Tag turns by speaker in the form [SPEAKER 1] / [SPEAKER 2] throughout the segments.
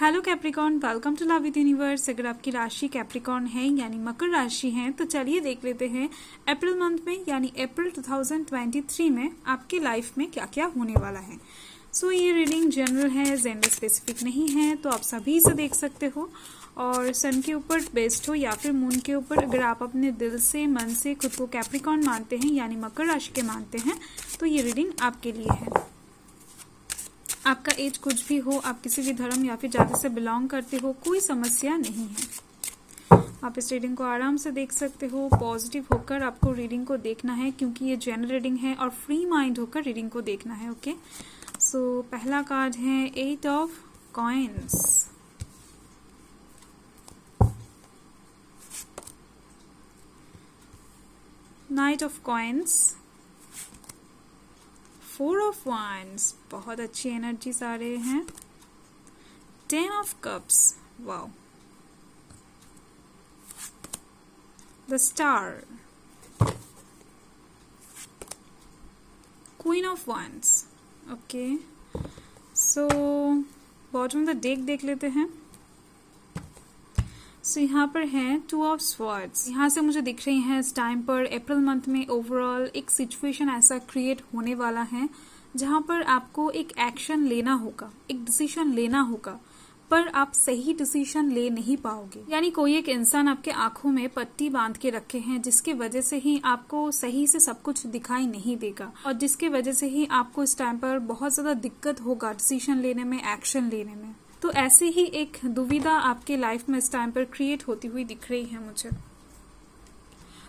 [SPEAKER 1] Hello Capricorn, welcome to love with universe. अगर आपकी राशि कैप्रिकॉर्न है यानी मकर राशि है तो चलिए देख लेते हैं अप्रैल मंथ में यानी अप्रैल 2023 में आपके लाइफ में क्या क्या होने वाला है। ये रीडिंग जनरल है, जेंडर स्पेसिफिक नहीं है, तो आप सभी से देख सकते हो और सन के ऊपर बेस्ड हो या फिर मून के ऊपर। अगर आप अपने दिल से मन से खुद को कैप्रिकॉर्न मानते हैं यानी मकर राशि के मानते हैं तो ये रीडिंग आपके लिए है। आपका एज कुछ भी हो, आप किसी भी धर्म या फिर जाति से बिलोंग करते हो, कोई समस्या नहीं है। आप इस रीडिंग को आराम से देख सकते हो। पॉजिटिव होकर आपको रीडिंग को देखना है क्योंकि ये जनरल रीडिंग है और फ्री माइंड होकर रीडिंग को देखना है। ओके, पहला कार्ड है 8 of coins, night of coins, 4 of wands, बहुत अच्छी एनर्जीज आ रहे हैं, 10 of cups, wow, the star, queen of wands. Okay, bottom the deck देख लेते हैं। यहाँ पर है 2 ऑफ स्वॉर्ड्स। यहाँ से मुझे दिख रही है इस टाइम पर अप्रैल मंथ में ओवरऑल एक सिचुएशन ऐसा क्रिएट होने वाला है जहाँ पर आपको एक एक्शन लेना होगा, एक डिसीजन लेना होगा, पर आप सही डिसीजन ले नहीं पाओगे। यानी कोई एक इंसान आपके आंखों में पट्टी बांध के रखे हैं जिसके वजह से ही आपको सही से सब कुछ दिखाई नहीं देगा और जिसके वजह से ही आपको इस टाइम पर बहुत ज्यादा दिक्कत होगा डिसीजन लेने में, एक्शन लेने में। तो ऐसी ही एक दुविधा आपके लाइफ में इस टाइम पर क्रिएट होती हुई दिख रही है मुझे।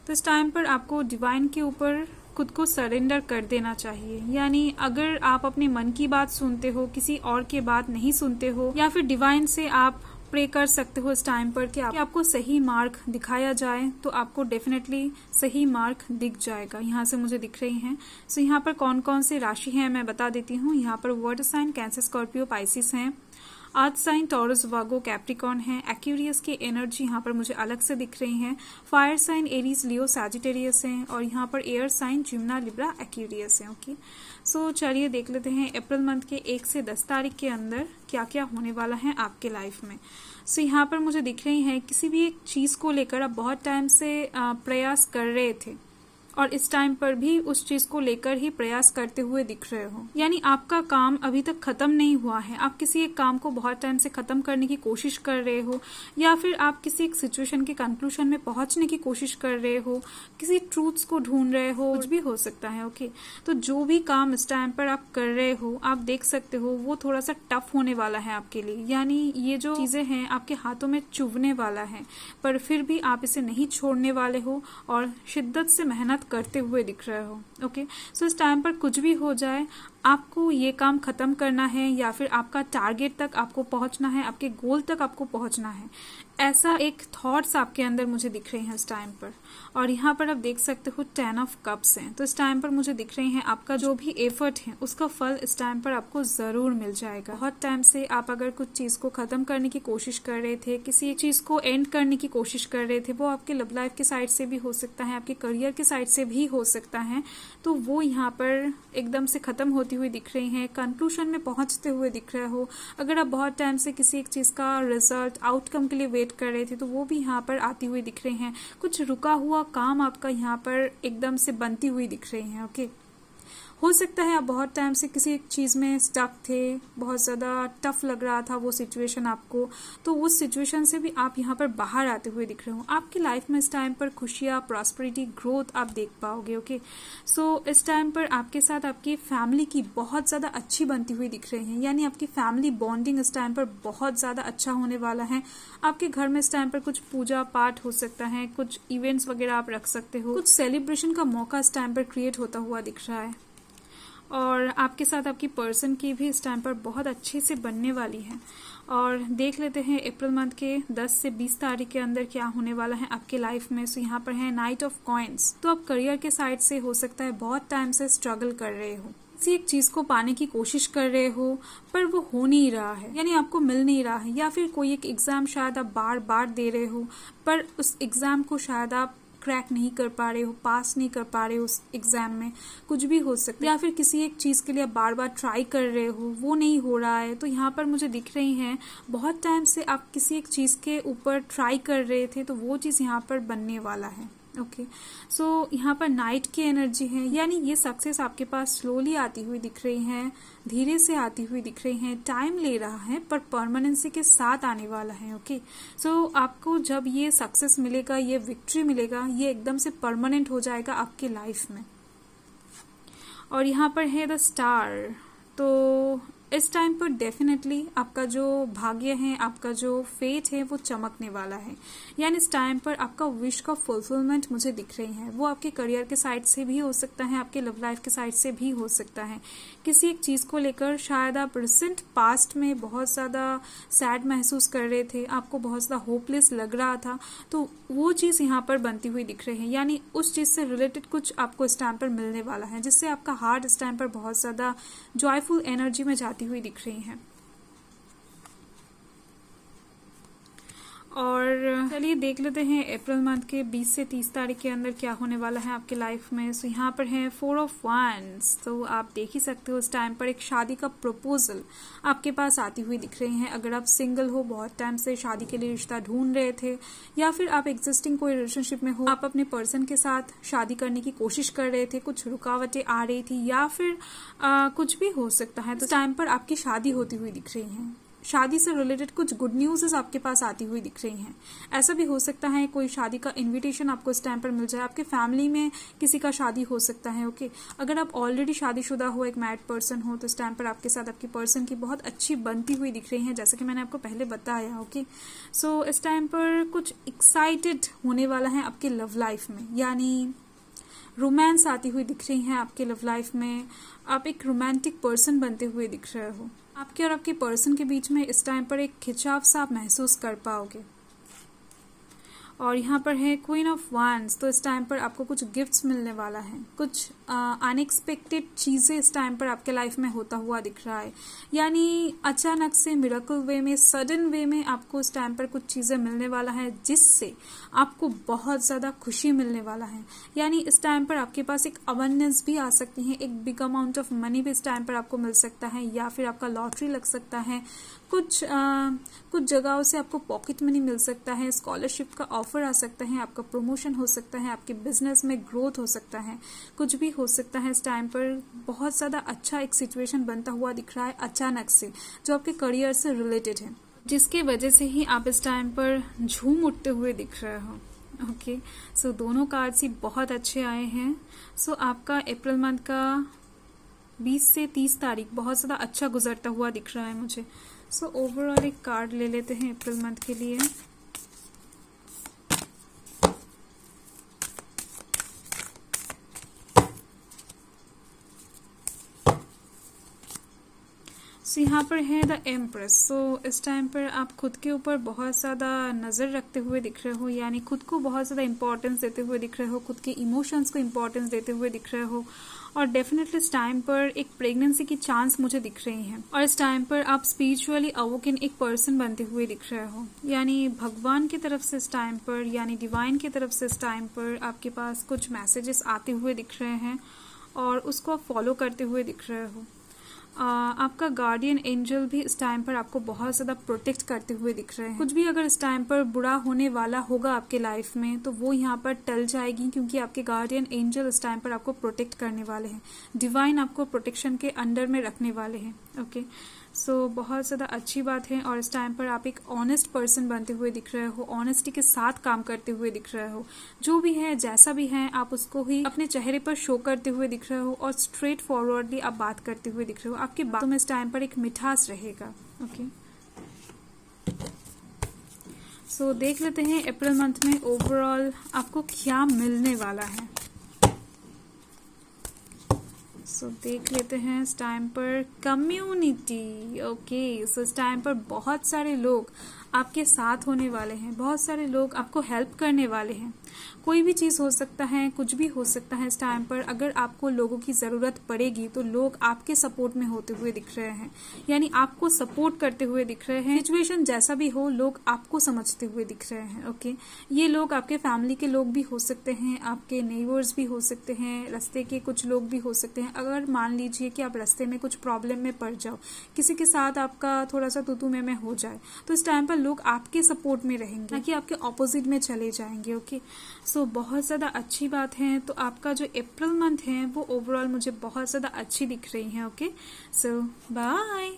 [SPEAKER 1] तो इस टाइम पर आपको डिवाइन के ऊपर खुद को सरेंडर कर देना चाहिए। यानी अगर आप अपने मन की बात सुनते हो, किसी और की बात नहीं सुनते हो, या फिर डिवाइन से आप प्रे कर सकते हो इस टाइम पर कि आपको सही मार्ग दिखाया जाए, तो आपको डेफिनेटली सही मार्ग दिख जाएगा। यहाँ से मुझे दिख रही हैं। यहाँ पर कौन कौन से राशि हैं मैं बता देती हूँ। यहाँ पर water sign Cancer, Scorpio, Pisces हैं। Earth sign Taurus, Virgo, Capricorn है। एक्वेरियस की एनर्जी यहाँ पर मुझे अलग से दिख रही है। Fire sign Aries, Leo, Sagittarius है और यहाँ पर air sign Gemini, Libra, Aquarius है। ओके, चलिए देख लेते हैं अप्रैल मंथ के 1 से 10 तारीख के अंदर क्या क्या होने वाला है आपके लाइफ में। यहाँ पर मुझे दिख रही है किसी भी एक चीज को लेकर आप बहुत टाइम से प्रयास कर रहे थे और इस टाइम पर भी उस चीज को लेकर ही प्रयास करते हुए दिख रहे हो। यानी आपका काम अभी तक खत्म नहीं हुआ है। आप किसी एक काम को बहुत टाइम से खत्म करने की कोशिश कर रहे हो या फिर आप किसी एक सिचुएशन के कंक्लूजन में पहुंचने की कोशिश कर रहे हो, किसी ट्रूथ्स को ढूंढ रहे हो, कुछ भी हो सकता है। ओके, तो जो भी काम इस टाइम पर आप कर रहे हो, आप देख सकते हो वो थोड़ा सा टफ होने वाला है आपके लिए। यानी ये जो चीजें हैं आपके हाथों में चुभने वाला है, पर फिर भी आप इसे नहीं छोड़ने वाले हो और शिद्दत से मेहनत करते हुए दिख रहे हो। ओके, इस टाइम पर कुछ भी हो जाए आपको ये काम खत्म करना है या फिर आपका टारगेट तक आपको पहुंचना है, आपके गोल तक आपको पहुंचना है, ऐसा एक थॉट्स आपके अंदर मुझे दिख रहे हैं इस टाइम पर। और यहाँ पर आप देख सकते हो 10 ऑफ कप्स हैं। तो इस टाइम पर मुझे दिख रही हैं आपका जो भी एफर्ट है उसका फल इस टाइम पर आपको जरूर मिल जाएगा। बहुत टाइम से आप अगर कुछ चीज को खत्म करने की कोशिश कर रहे थे, किसी एक चीज को एंड करने की कोशिश कर रहे थे, वो आपके लव लाइफ के साइड से भी हो सकता है, आपके करियर के साइड से भी हो सकता है, तो वो यहाँ पर एकदम से खत्म होती हुई दिख रही हैं, कंक्लूजन में पहुंचते हुए दिख रहे हो। अगर आप बहुत टाइम से किसी एक चीज का रिजल्ट, आउटकम के लिए वेट कर रहे थे तो वो भी यहाँ पर आती हुई दिख रही हैं। कुछ रुका हुआ काम आपका यहाँ पर एकदम से बनती हुई दिख रही हैं। ओके, हो सकता है आप बहुत टाइम से किसी एक चीज में स्टक थे, बहुत ज्यादा टफ लग रहा था वो सिचुएशन आपको, तो उस सिचुएशन से भी आप यहाँ पर बाहर आते हुए दिख रहे हो। आपकी लाइफ में इस टाइम पर खुशियां, प्रॉस्पेरिटी, ग्रोथ आप देख पाओगे। ओके, इस टाइम पर आपके साथ आपकी फैमिली की बहुत ज्यादा अच्छी बनती हुई दिख रही है। यानी आपकी फैमिली बॉन्डिंग इस टाइम पर बहुत ज्यादा अच्छा होने वाला है। आपके घर में इस टाइम पर कुछ पूजा पाठ हो सकता है, कुछ इवेंट्स वगैरह आप रख सकते हो, कुछ सेलिब्रेशन का मौका इस टाइम पर क्रिएट होता हुआ दिख रहा है। और आपके साथ आपकी पर्सन की भी इस टाइम पर बहुत अच्छे से बनने वाली है। और देख लेते हैं अप्रैल मंथ के 10 से 20 तारीख के अंदर क्या होने वाला है आपके लाइफ में। यहाँ पर है नाइट ऑफ कॉइन्स। तो आप करियर के साइड से हो सकता है बहुत टाइम से स्ट्रगल कर रहे हो, किसी एक चीज को पाने की कोशिश कर रहे हो पर वो हो नहीं रहा है, यानी आपको मिल नहीं रहा है, या फिर कोई एक एग्जाम शायद आप बार बार दे रहे हो पर उस एग्जाम को शायद आप क्रैक नहीं कर पा रहे हो, पास नहीं कर पा रहे हो उस एग्जाम में, कुछ भी हो सकता है। या फिर किसी एक चीज के लिए आप बार बार ट्राई कर रहे हो, वो नहीं हो रहा है, तो यहाँ पर मुझे दिख रही है बहुत टाइम से आप किसी एक चीज के ऊपर ट्राई कर रहे थे, तो वो चीज यहाँ पर बनने वाला है। ओके, सो यहाँ पर नाइट की एनर्जी है, यानी ये सक्सेस आपके पास स्लोली आती हुई दिख रही है, धीरे से आती हुई दिख रही है, टाइम ले रहा है, पर परमानेंसी के साथ आने वाला है। ओके, सो आपको जब ये सक्सेस मिलेगा, ये विक्ट्री मिलेगा, ये एकदम से परमानेंट हो जाएगा आपकी लाइफ में। और यहाँ पर है द स्टार, तो इस टाइम पर डेफिनेटली आपका जो भाग्य है, आपका जो फेट है, वो चमकने वाला है। यानी इस टाइम पर आपका विश का फुलफिलमेंट मुझे दिख रही है। वो आपके करियर के साइड से भी हो सकता है, आपके लव लाइफ के साइड से भी हो सकता है। किसी एक चीज को लेकर शायद आप रिसेंट पास्ट में बहुत ज्यादा सैड महसूस कर रहे थे, आपको बहुत ज्यादा होपलेस लग रहा था, तो वो चीज यहाँ पर बनती हुई दिख रही है। यानी उस चीज से रिलेटेड कुछ आपको इस टाइम पर मिलने वाला है, जिससे आपका हार्ट इस टाइम पर बहुत ज्यादा जॉयफुल एनर्जी में जाती हुई दिख रही है। और चलिए देख लेते हैं अप्रैल मंथ के 20 से 30 तारीख के अंदर क्या होने वाला है आपके लाइफ में। सो यहाँ पर है 4 ऑफ वांड्स, तो आप देख ही सकते हो इस टाइम पर एक शादी का प्रपोजल आपके पास आती हुई दिख रही है। अगर आप सिंगल हो, बहुत टाइम से शादी के लिए रिश्ता ढूंढ रहे थे, या फिर आप एग्जिस्टिंग कोई रिलेशनशिप में हो, आप अपने पर्सन के साथ शादी करने की कोशिश कर रहे थे, कुछ रुकावटें आ रही थी, या फिर कुछ भी हो सकता है, तो इस टाइम पर आपकी शादी होती हुई दिख रही है। शादी से रिलेटेड कुछ गुड न्यूज़ आपके पास आती हुई दिख रही हैं। ऐसा भी हो सकता है कोई शादी का इनविटेशन आपको इस टाइम पर मिल जाए, आपके फैमिली में किसी का शादी हो सकता है। ओके, अगर आप ऑलरेडी शादीशुदा हो, एक मैरिड पर्सन हो, तो इस टाइम पर आपके साथ आपकी पर्सन की बहुत अच्छी बनती हुई दिख रही है, जैसा कि मैंने आपको पहले बताया। ओके, सो इस टाइम पर कुछ एक्साइटेड होने वाला है आपके लव लाइफ में, यानी रोमांस आती हुई दिख रही है आपके लव लाइफ में। आप एक रोमांटिक पर्सन बनते हुए दिख रहे हो। आपके और आपके पर्सन के बीच में इस टाइम पर एक खिंचाव सा आप महसूस कर पाओगे। और यहाँ पर है क्वीन ऑफ वांड्स, तो इस टाइम पर आपको कुछ गिफ्ट्स मिलने वाला है, कुछ अनएक्सपेक्टेड चीजें इस टाइम पर आपके लाइफ में होता हुआ दिख रहा है। यानी अचानक से मिरेकल वे में, सडन वे में आपको इस टाइम पर कुछ चीजें मिलने वाला है, जिससे आपको बहुत ज्यादा खुशी मिलने वाला है। यानी इस टाइम पर आपके पास एक अबंडेंस भी आ सकती है, एक बिग अमाउंट ऑफ मनी भी इस टाइम पर आपको मिल सकता है, या फिर आपका लॉटरी लग सकता है, कुछ जगहों से आपको पॉकेट मनी मिल सकता है, स्कॉलरशिप का ऑफर आ सकता है, आपका प्रमोशन हो सकता है, आपके बिजनेस में ग्रोथ हो सकता है, कुछ भी हो सकता है। इस टाइम पर बहुत ज्यादा अच्छा एक सिचुएशन बनता हुआ दिख रहा है अचानक से, जो आपके करियर से रिलेटेड है, जिसकी वजह से ही आप इस टाइम पर झूम उठते हुए दिख रहे हो। ओके, सो दोनों कार्ड्स ही बहुत अच्छे आए हैं। सो आपका अप्रैल मंथ का 20 से 30 तारीख बहुत ज्यादा अच्छा गुजरता हुआ दिख रहा है मुझे। सो ओवरऑल एक कार्ड ले लेते हैं अप्रैल मंथ के लिए। सो यहाँ पर है द एम्प्रेस। सो इस टाइम पर आप खुद के ऊपर बहुत ज़्यादा नज़र रखते हुए दिख रहे हो, यानी खुद को बहुत ज़्यादा इंपॉर्टेंस देते हुए दिख रहे हो, खुद के इमोशंस को इंपॉर्टेंस देते हुए दिख रहे हो। और डेफिनेटली इस टाइम पर एक प्रेगनेंसी की चांस मुझे दिख रही है। और इस टाइम पर आप स्पिरिचुअली अवोकन एक पर्सन बनते हुए दिख रहे हो, यानी भगवान की तरफ से इस टाइम पर, यानी डिवाइन की तरफ से इस टाइम पर आपके पास कुछ मैसेजेस आते हुए दिख रहे हैं, और उसको आप फॉलो करते हुए दिख रहे हो। आपका गार्डियन एंजल भी इस टाइम पर आपको बहुत ज्यादा प्रोटेक्ट करते हुए दिख रहे हैं। कुछ भी अगर इस टाइम पर बुरा होने वाला होगा आपके लाइफ में, तो वो यहाँ पर टल जाएगी, क्योंकि आपके गार्डियन एंजल इस टाइम पर आपको प्रोटेक्ट करने वाले हैं, डिवाइन आपको प्रोटेक्शन के अंडर में रखने वाले हैं। ओके, सो बहुत ज्यादा अच्छी बात है। और इस टाइम पर आप एक ऑनेस्ट पर्सन बनते हुए दिख रहे हो, ऑनेस्टी के साथ काम करते हुए दिख रहे हो। जो भी है, जैसा भी है, आप उसको ही अपने चेहरे पर शो करते हुए दिख रहे हो, और स्ट्रेट फॉरवर्डली आप बात करते हुए दिख रहे हो। आपकी बातों में इस टाइम पर एक मिठास रहेगा। ओके, सो देख लेते हैं अप्रैल मंथ में ओवरऑल आपको क्या मिलने वाला है। सो देख लेते हैं इस टाइम पर कम्युनिटी। ओके, सो इस टाइम पर बहुत सारे लोग आपके साथ होने वाले हैं, बहुत सारे लोग आपको हेल्प करने वाले हैं। कोई भी चीज हो सकता है, कुछ भी हो सकता है इस टाइम पर। अगर आपको लोगों की जरूरत पड़ेगी तो लोग आपके सपोर्ट में होते हुए दिख रहे हैं, यानी आपको सपोर्ट करते हुए दिख रहे हैं। सिचुएशन जैसा भी हो, लोग आपको समझते हुए दिख रहे हैं। ओके, ये लोग आपके फैमिली के लोग भी हो सकते हैं, आपके नेबर्स भी हो सकते हैं, रास्ते के कुछ लोग भी हो सकते हैं। अगर मान लीजिए कि आप रास्ते में कुछ प्रॉब्लम में पड़ जाओ, किसी के साथ आपका थोड़ा सा तू में हो जाए, तो इस टाइम पर लोग आपके सपोर्ट में रहेंगे, ना कि आपके ऑपोजिट में चले जाएंगे। ओके, सो बहुत ज्यादा अच्छी बात है। तो आपका जो अप्रैल मंथ है वो ओवरऑल मुझे बहुत ज्यादा अच्छी दिख रही है। ओके, सो बाय।